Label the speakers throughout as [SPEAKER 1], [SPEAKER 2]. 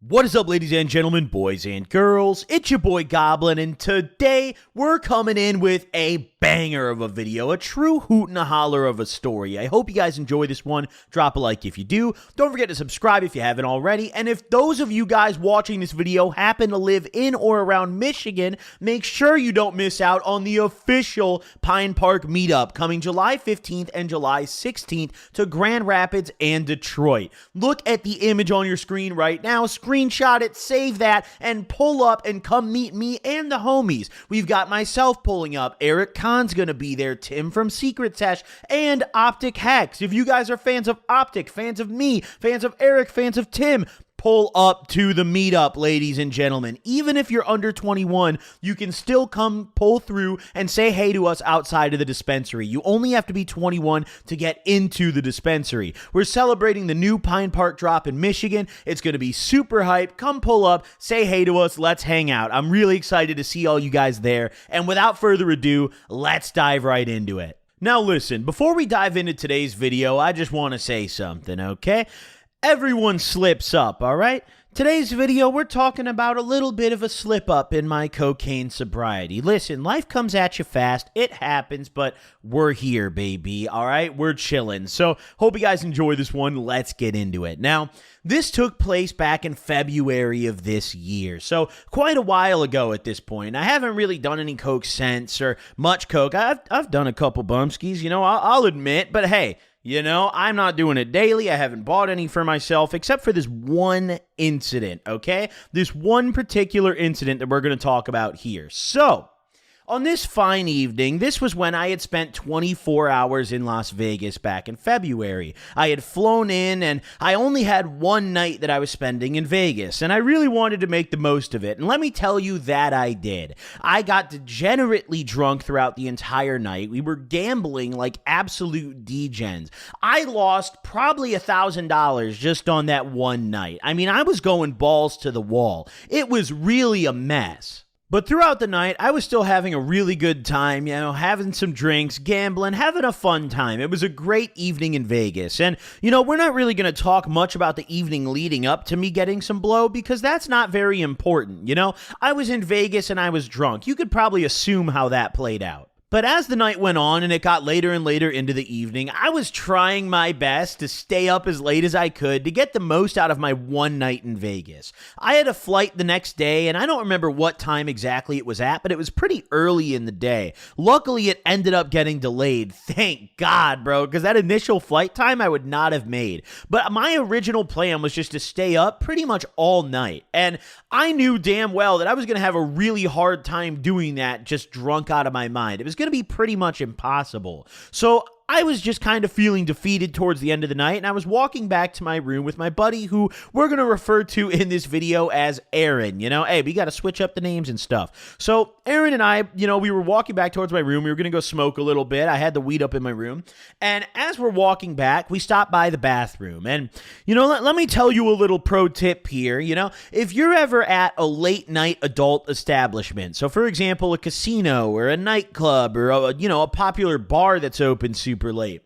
[SPEAKER 1] What is up, ladies and gentlemen, boys and girls? It's your boy Goblin, and today we're coming in with a banger of a video, a true hoot and a holler of a story. I hope you guys enjoy this one. Drop a like if you do. Don't forget to subscribe if you haven't already. And if those of you guys watching this video happen to live in or around Michigan, make sure you don't miss out on the official Pine Park meetup coming July 15th and July 16th to Grand Rapids and Detroit. Look at the image on your screen right now. Screenshot it, save that, and pull up and come meet me and the homies. We've got myself pulling up, Eric Kahn's gonna be there, Tim from Secret Sesh, and Optic Hex. If you guys are fans of Optic, fans of me, fans of Eric, fans of Tim, pull up to the meetup, ladies and gentlemen. Even if you're under 21, you can still come pull through and say hey to us outside of the dispensary. You only have to be 21 to get into the dispensary. We're celebrating the new Pine Park drop in Michigan. It's going to be super hype. Come pull up, say hey to us, let's hang out. I'm really excited to see all you guys there. And without further ado, let's dive right into it. Now listen, before we dive into today's video, I just want to say something, okay? Everyone slips up, all right? Today's video, we're talking about a little bit of a slip up in my cocaine sobriety. Listen, life comes at you fast. It happens, but we're here, baby, all right? We're chilling. So, hope you guys enjoy this one. Let's get into it. Now, this took place back in February of this year, so quite a while ago at this point. I haven't really done any coke since, or much coke. I've done a couple bumpskis, you know, I'll admit, but hey, you know, I'm not doing it daily. I haven't bought any for myself except for this one incident, okay? This one particular incident that we're going to talk about here. So, on this fine evening, this was when I had spent 24 hours in Las Vegas back in February. I had flown in, and I only had one night that I was spending in Vegas, and I really wanted to make the most of it, and let me tell you that I did. I got degenerately drunk throughout the entire night. We were gambling like absolute degens. I lost probably $1,000 just on that one night. I mean, I was going balls to the wall. It was really a mess. But throughout the night, I was still having a really good time, you know, having some drinks, gambling, having a fun time. It was a great evening in Vegas. And, you know, we're not really going to talk much about the evening leading up to me getting some blow because that's not very important, you know? I was in Vegas and I was drunk. You could probably assume how that played out. But as the night went on and it got later and later into the evening, I was trying my best to stay up as late as I could to get the most out of my one night in Vegas. I had a flight the next day, and I don't remember what time exactly it was at, but it was pretty early in the day. Luckily, it ended up getting delayed. Thank God, bro, because that initial flight time I would not have made. But my original plan was just to stay up pretty much all night, and I knew damn well that I was going to have a really hard time doing that just drunk out of my mind. It was going to be pretty much impossible. So I was just kind of feeling defeated towards the end of the night, and I was walking back to my room with my buddy who we're going to refer to in this video as Aaron. You know, hey, we got to switch up the names and stuff. So Aaron and I, you know, we were walking back towards my room. We were going to go smoke a little bit. I had the weed up in my room. And as we're walking back, we stopped by the bathroom. And, you know, let me tell you a little pro tip here. You know, if you're ever at a late night adult establishment, so for example, a casino or a nightclub or, a popular bar that's open super late.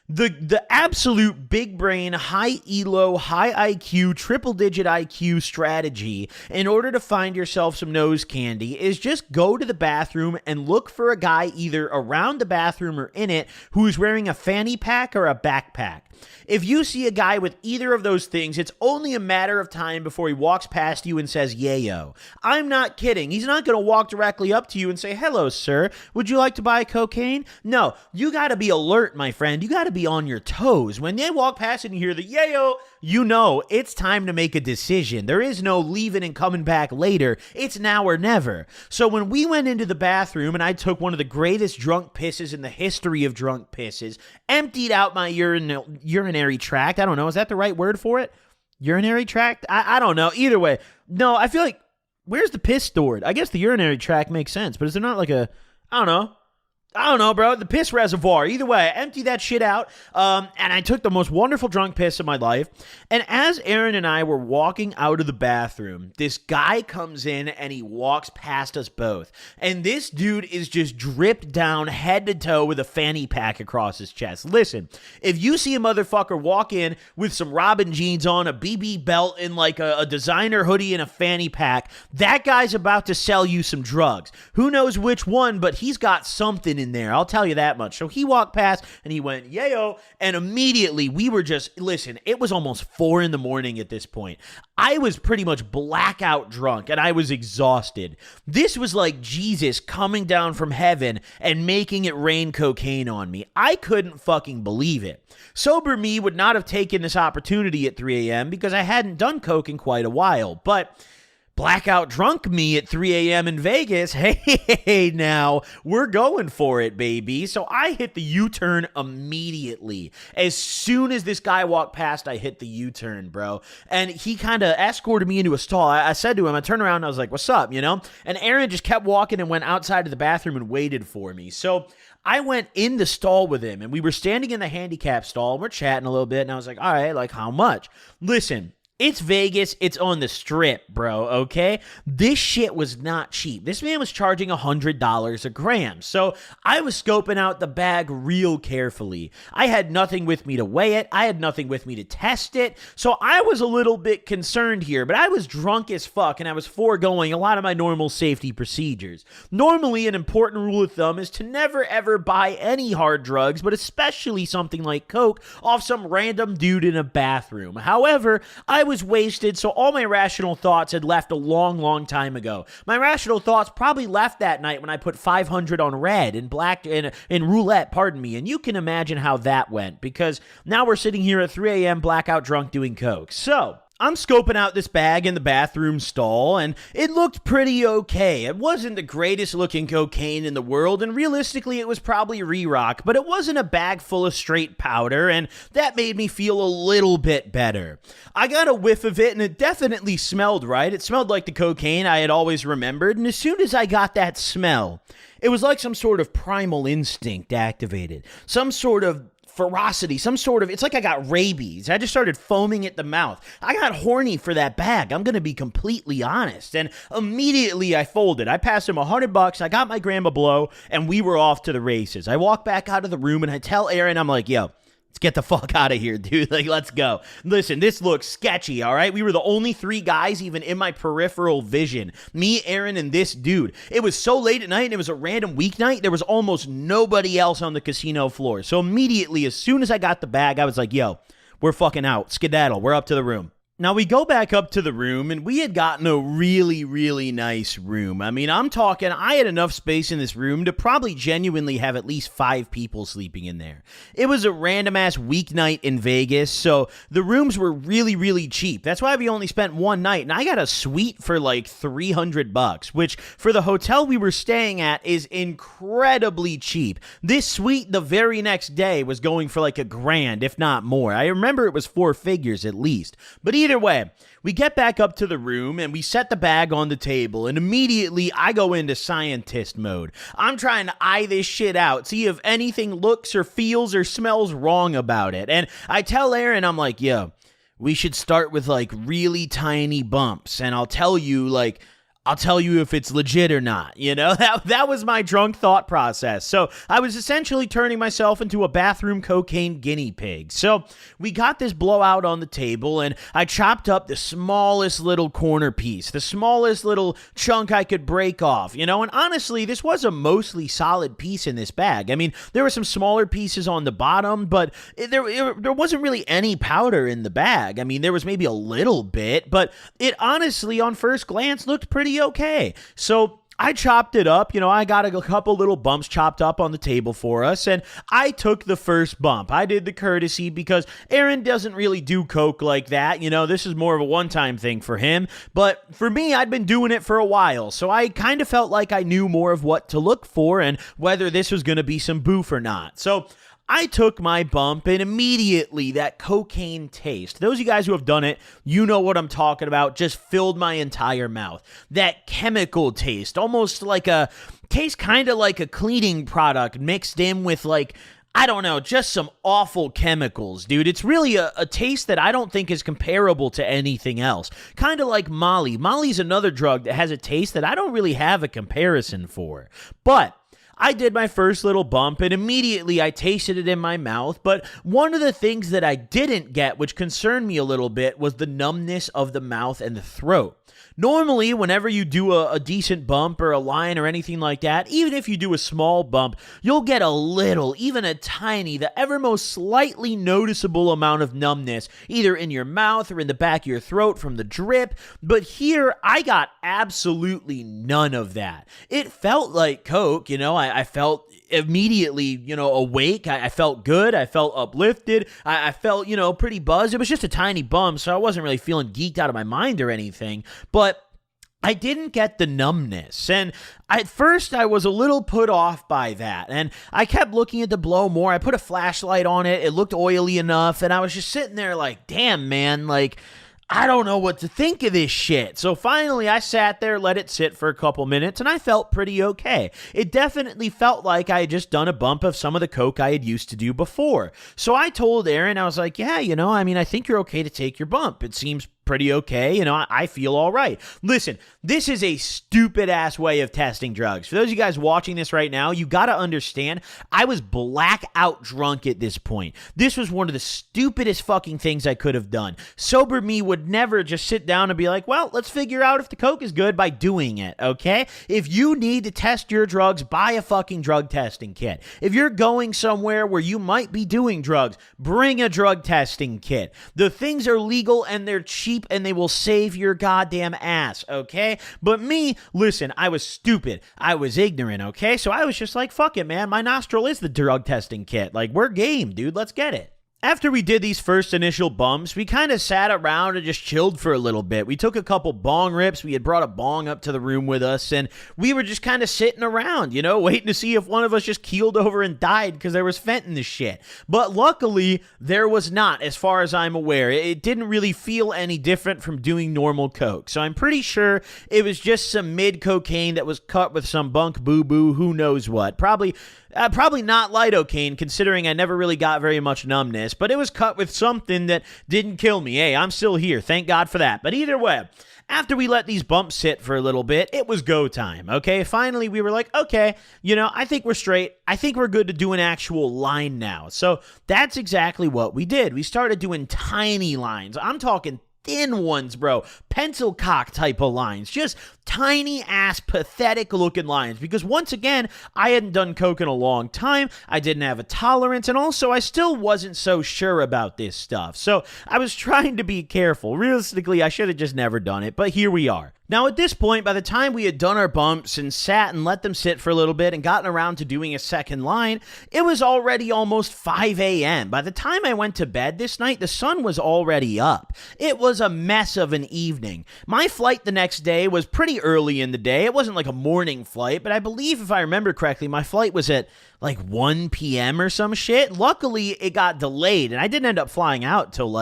[SPEAKER 1] The absolute big brain, high elo, high IQ, triple digit IQ strategy in order to find yourself some nose candy is just go to the bathroom and look for a guy either around the bathroom or in it who's wearing a fanny pack or a backpack. If you see a guy with either of those things, it's only a matter of time before he walks past you and says, yayo. I'm not kidding. He's not going to walk directly up to you and say, hello, sir. Would you like to buy cocaine? No, you got to be alert, my friend. You got to be on your toes. When they walk past and you hear the yayo, you know it's time to make a decision. There is no leaving and coming back later. It's now or never. So when we went into the bathroom and I took one of the greatest drunk pisses in the history of drunk pisses, emptied out my urinary tract. I don't know. Is that the right word for it? Urinary tract? I don't know. Either way. No, I feel like, where's the piss stored? I guess the urinary tract makes sense, but is there not like I don't know. I don't know, bro. The piss reservoir. Either way, I emptied that shit out, and I took the most wonderful drunk piss of my life. And as Aaron and I were walking out of the bathroom, this guy comes in and he walks past us both. And this dude is just dripped down head to toe with a fanny pack across his chest. Listen, if you see a motherfucker walk in with some Robin jeans on, a BB belt, and like a designer hoodie and a fanny pack, that guy's about to sell you some drugs. Who knows which one, but he's got something in there. I'll tell you that much. So he walked past and he went, yayo. And immediately we were just, listen, it was almost 4 a.m. at this point. I was pretty much blackout drunk and I was exhausted. This was like Jesus coming down from heaven and making it rain cocaine on me. I couldn't fucking believe it. Sober me would not have taken this opportunity at 3 a.m. because I hadn't done coke in quite a while, but blackout drunk me at 3 a.m. in Vegas, hey, now, we're going for it, baby. So I hit the U-turn immediately. As soon as this guy walked past, I hit the U-turn, bro. And he kind of escorted me into a stall. I said to him, I turned around and I was like, what's up, you know? And Aaron just kept walking and went outside of the bathroom and waited for me. So I went in the stall with him, and we were standing in the handicap stall, and we're chatting a little bit, and I was like, all right, like, how much? Listen, it's Vegas. It's on the strip, bro, okay? This shit was not cheap. This man was charging $100 a gram. So I was scoping out the bag real carefully. I had nothing with me to weigh it. I had nothing with me to test it. So I was a little bit concerned here, but I was drunk as fuck, and I was foregoing a lot of my normal safety procedures. Normally, an important rule of thumb is to never, ever buy any hard drugs, but especially something like coke, off some random dude in a bathroom. However, I was wasted, so all my rational thoughts had left a long time ago. My rational thoughts probably left that night when I put 500 on red and black in roulette, pardon me, and you can imagine how that went, because now we're sitting here at 3 a.m. blackout drunk doing coke. So I'm scoping out this bag in the bathroom stall, and it looked pretty okay. It wasn't the greatest looking cocaine in the world, and realistically it was probably re-rock, but it wasn't a bag full of straight powder, and that made me feel a little bit better. I got a whiff of it, and it definitely smelled right. It smelled like the cocaine I had always remembered, and as soon as I got that smell, it was like some sort of primal instinct activated. Some sort of ferocity, it's like I got rabies. I just started foaming at the mouth. I got horny for that bag. I'm going to be completely honest. And immediately I folded. I passed him $100. I got my gram of blow, and we were off to the races. I walk back out of the room and I tell Aaron, I'm like, yo, let's get the fuck out of here, dude. Like, let's go. Listen, this looks sketchy, all right? We were the only 3 guys even in my peripheral vision. Me, Aaron, and this dude. It was so late at night, and it was a random weeknight. There was almost nobody else on the casino floor. So immediately, as soon as I got the bag, I was like, yo, we're fucking out. Skedaddle. We're up to the room. Now, we go back up to the room, and we had gotten a really nice room. I mean, I'm talking, I had enough space in this room to probably genuinely have at least 5 people sleeping in there. It was a random-ass weeknight in Vegas, so the rooms were really cheap. That's why we only spent one night, and I got a suite for like $300, which for the hotel we were staying at is incredibly cheap. This suite the very next day was going for like $1,000, if not more. I remember it was 4 figures at least. But either way, we get back up to the room and we set the bag on the table, and immediately I go into scientist mode. I'm trying to eye this shit out, see if anything looks or feels or smells wrong about it. And I tell Aaron, I'm like, yo, we should start with like really tiny bumps, and I'll tell you if it's legit or not, you know? That was my drunk thought process. So I was essentially turning myself into a bathroom cocaine guinea pig. So we got this blowout on the table, and I chopped up the smallest little corner piece, the smallest little chunk I could break off, you know? And honestly, this was a mostly solid piece in this bag. I mean, there were some smaller pieces on the bottom, but there wasn't really any powder in the bag. I mean, there was maybe a little bit, but it honestly, on first glance, looked pretty okay. So I chopped it up. You know, I got a couple little bumps chopped up on the table for us, and I took the first bump. I did the courtesy because Aaron doesn't really do coke like that. You know, this is more of a one-time thing for him, but for me, I'd been doing it for a while, so I kind of felt like I knew more of what to look for and whether this was going to be some boof or not. So I took my bump, and immediately that cocaine taste, those of you guys who have done it, you know what I'm talking about, just filled my entire mouth. That chemical taste, almost like a tastes kind of like a cleaning product mixed in with like, I don't know, just some awful chemicals, dude. It's really a taste that I don't think is comparable to anything else. Kind of like Molly. Molly's another drug that has a taste that I don't really have a comparison for. But I did my first little bump and immediately I tasted it in my mouth, but one of the things that I didn't get, which concerned me a little bit, was the numbness of the mouth and the throat. Normally, whenever you do a decent bump or a line or anything like that, even if you do a small bump, you'll get a little, even a tiny, the ever most slightly noticeable amount of numbness, either in your mouth or in the back of your throat from the drip. But here, I got absolutely none of that. It felt like Coke, I felt immediately, awake. I felt good. I felt uplifted. I felt, pretty buzzed. It was just a tiny bump, so I wasn't really feeling geeked out of my mind or anything. But I didn't get the numbness, and at first I was a little put off by that, and I kept looking at the blow more. I put a flashlight on it. It looked oily enough, and I was just sitting there like, damn, man, like, I don't know what to think of this shit. So finally, I sat there, let it sit for a couple minutes, and I felt pretty okay. It definitely felt like I had just done a bump of some of the Coke I had used to do before. So I told Aaron, I was like, yeah, I think you're okay to take your bump. It seems pretty okay. I feel all right. Listen, this is a stupid ass way of testing drugs. For those of you guys watching this right now, you got to understand, I was blackout drunk at this point. This was one of the stupidest fucking things I could have done. Sober me would never just sit down and be like, well, let's figure out if the Coke is good by doing it, okay? If you need to test your drugs, buy a fucking drug testing kit. If you're going somewhere where you might be doing drugs, bring a drug testing kit. The things are legal and they're cheap and they will save your goddamn ass, okay? But me, listen, I was stupid. I was ignorant, okay? So I was just like, fuck it, man. My nostril is the drug testing kit. Like, we're game, dude. Let's get it. After we did these first initial bumps, we kind of sat around and just chilled for a little bit. We took a couple bong rips. We had brought a bong up to the room with us, and we were just kind of sitting around, waiting to see if one of us just keeled over and died because there was fent in the shit. But luckily, there was not, as far as I'm aware. It didn't really feel any different from doing normal Coke. So I'm pretty sure it was just some mid-cocaine that was cut with some bunk boo-boo, who knows what. Probably not lidocaine, considering I never really got very much numbness, but it was cut with something that didn't kill me. Hey, I'm still here. Thank God for that. But either way, after we let these bumps sit for a little bit, it was go time, okay? Finally, we were like, okay, I think we're straight. I think we're good to do an actual line now. So that's exactly what we did. We started doing tiny lines. I'm talking thin ones, bro. Pencil cock type of lines. Just tiny ass pathetic looking lines, because once again, I hadn't done Coke in a long time. I didn't have a tolerance, and also I still wasn't so sure about this stuff. So I was trying to be careful. Realistically, I should have just never done it, but here we are. Now, at this point, by the time we had done our bumps and sat and let them sit for a little bit and gotten around to doing a second line, it was already almost 5 a.m. By the time I went to bed this night, the sun was already up. It was a mess of an evening. My flight the next day was pretty early in the day. It wasn't like a morning flight, but I believe, if I remember correctly, my flight was at like 1 p.m. or some shit. Luckily, it got delayed, and I didn't end up flying out till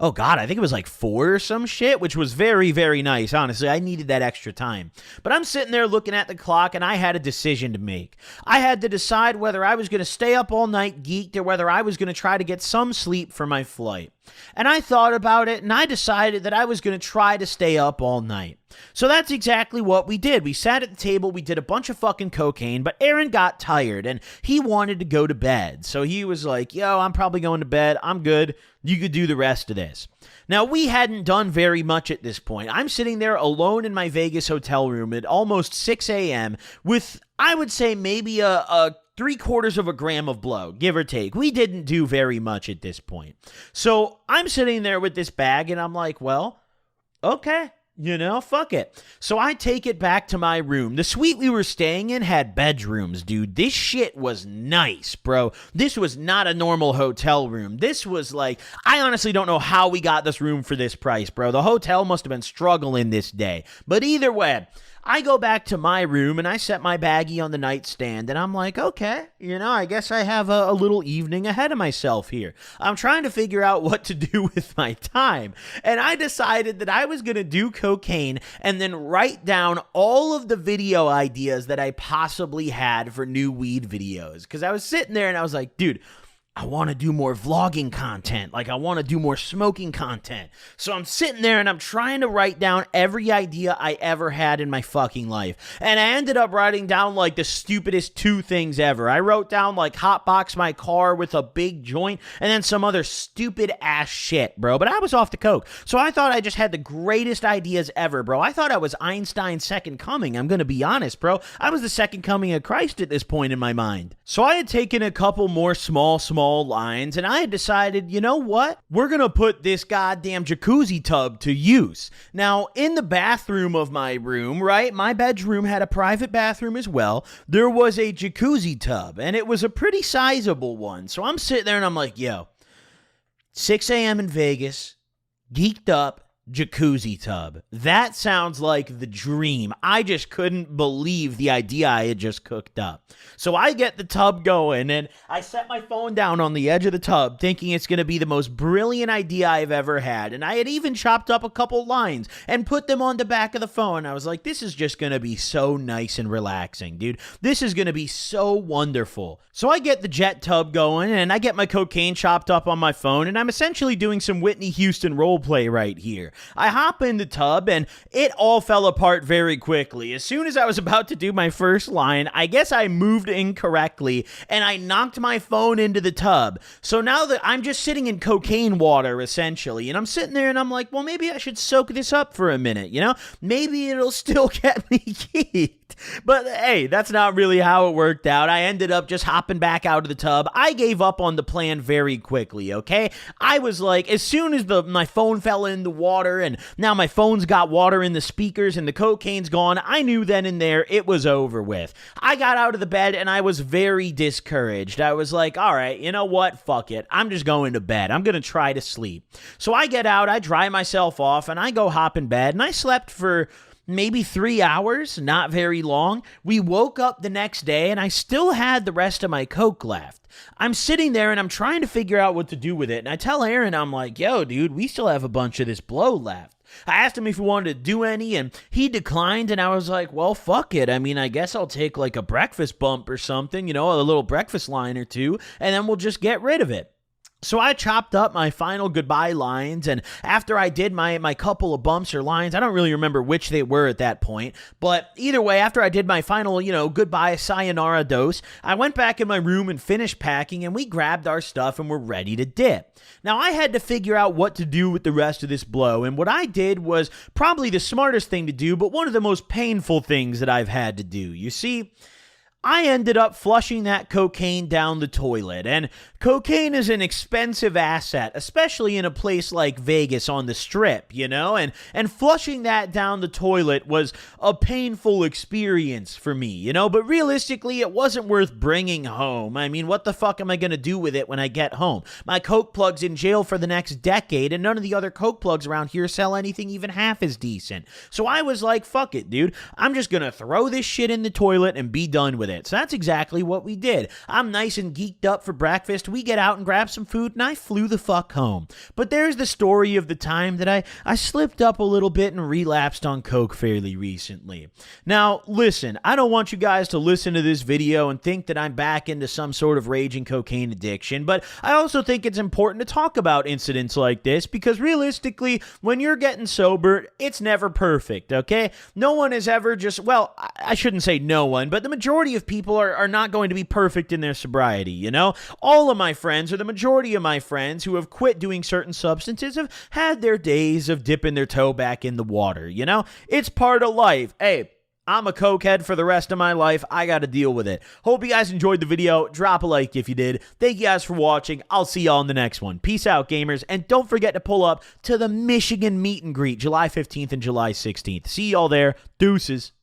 [SPEAKER 1] oh God, I think it was like 4 or some shit, which was very, very nice. Honestly, I needed that extra time. But I'm sitting there looking at the clock, and I had a decision to make. I had to decide whether I was going to stay up all night geeked or whether I was going to try to get some sleep for my flight. And I thought about it, and I decided that I was going to try to stay up all night. So that's exactly what we did. We sat at the table, we did a bunch of fucking cocaine, but Aaron got tired, and he wanted to go to bed. So he was like, yo, I'm probably going to bed. I'm good. You could do the rest of this. Now, we hadn't done very much at this point. I'm sitting there alone in my Vegas hotel room at almost 6 a.m. with, I would say, maybe a 3/4 of a gram of blow, give or take. We didn't do very much at this point. So I'm sitting there with this bag, and I'm like, well, okay. Fuck it. So I take it back to my room. The suite we were staying in had bedrooms, dude. This shit was nice, bro. This was not a normal hotel room. This was like, I honestly don't know how we got this room for this price, bro. The hotel must have been struggling this day. But either way, I go back to my room and I set my baggie on the nightstand and I'm like, okay, I guess I have a little evening ahead of myself here. I'm trying to figure out what to do with my time. And I decided that I was going to do cocaine and then write down all of the video ideas that I possibly had for new weed videos. Because I was sitting there and I was like, dude, I want to do more vlogging content. Like, I want to do more smoking content. So I'm sitting there and I'm trying to write down every idea I ever had in my fucking life. And I ended up writing down like the stupidest 2 things ever. I wrote down like hotbox my car with a big joint and then some other stupid ass shit, bro. But I was off the coke. So I thought I just had the greatest ideas ever, bro. I thought I was Einstein's second coming. I'm going to be honest, bro. I was the second coming of Christ at this point in my mind. So I had taken a couple more small lines and I had decided, you know what? We're going to put this goddamn jacuzzi tub to use. Now, in the bathroom of my room, right? My bedroom had a private bathroom as well. There was a jacuzzi tub and it was a pretty sizable one. So I'm sitting there and I'm like, yo, 6 a.m. in Vegas, geeked up, jacuzzi tub. That sounds like the dream. I just couldn't believe the idea I had just cooked up. So I get the tub going and I set my phone down on the edge of the tub thinking it's going to be the most brilliant idea I've ever had. And I had even chopped up a couple lines and put them on the back of the phone. I was like, this is just going to be so nice and relaxing, dude. This is going to be so wonderful. So I get the jet tub going and I get my cocaine chopped up on my phone and I'm essentially doing some Whitney Houston roleplay right here. I hop in the tub and it all fell apart very quickly. As soon as I was about to do my first line, I guess I moved incorrectly and I knocked my phone into the tub. So now that I'm just sitting in cocaine water essentially, and I'm sitting there and I'm like, well, maybe I should soak this up for a minute, Maybe it'll still get me geeked. But hey, that's not really how it worked out. I ended up just hopping back out of the tub. I gave up on the plan very quickly, okay? I was like, as soon as my phone fell in the water and now my phone's got water in the speakers and the cocaine's gone, I knew then and there it was over with. I got out of the bed and I was very discouraged. I was like, all right, you know what? Fuck it. I'm just going to bed. I'm going to try to sleep. So I get out, I dry myself off, and I go hop in bed, and I slept for maybe 3 hours, not very long. We woke up the next day and I still had the rest of my coke left. I'm sitting there and I'm trying to figure out what to do with it. And I tell Aaron, I'm like, yo, dude, we still have a bunch of this blow left. I asked him if he wanted to do any and he declined, and I was like, well, fuck it. I mean, I guess I'll take like a breakfast bump or something, a little breakfast line or two, and then we'll just get rid of it. So I chopped up my final goodbye lines, and after I did my couple of bumps or lines, I don't really remember which they were at that point, but either way, after I did my final, goodbye sayonara dose, I went back in my room and finished packing, and we grabbed our stuff and were ready to dip. Now, I had to figure out what to do with the rest of this blow, and what I did was probably the smartest thing to do, but one of the most painful things that I've had to do. You see, I ended up flushing that cocaine down the toilet, and cocaine is an expensive asset, especially in a place like Vegas on the Strip, and flushing that down the toilet was a painful experience for me, but realistically, it wasn't worth bringing home. I mean, what the fuck am I going to do with it when I get home? My coke plug's in jail for the next decade, and none of the other coke plugs around here sell anything even half as decent. So I was like, fuck it, dude. I'm just going to throw this shit in the toilet and be done with it. So that's exactly what we did. I'm nice and geeked up for breakfast. We get out and grab some food, and I flew the fuck home. But there's the story of the time that I slipped up a little bit and relapsed on coke fairly recently. Now, listen, I don't want you guys to listen to this video and think that I'm back into some sort of raging cocaine addiction, but I also think it's important to talk about incidents like this because realistically, when you're getting sober, it's never perfect, okay? No one is ever just, well, I shouldn't say no one, but the majority of people are not going to be perfect in their sobriety, All of my friends, or the majority of my friends who have quit doing certain substances, have had their days of dipping their toe back in the water, It's part of life. Hey, I'm a cokehead for the rest of my life. I got to deal with it. Hope you guys enjoyed the video. Drop a like if you did. Thank you guys for watching. I'll see y'all in the next one. Peace out, gamers. And don't forget to pull up to the Michigan meet and greet July 15th and July 16th. See y'all there. Deuces.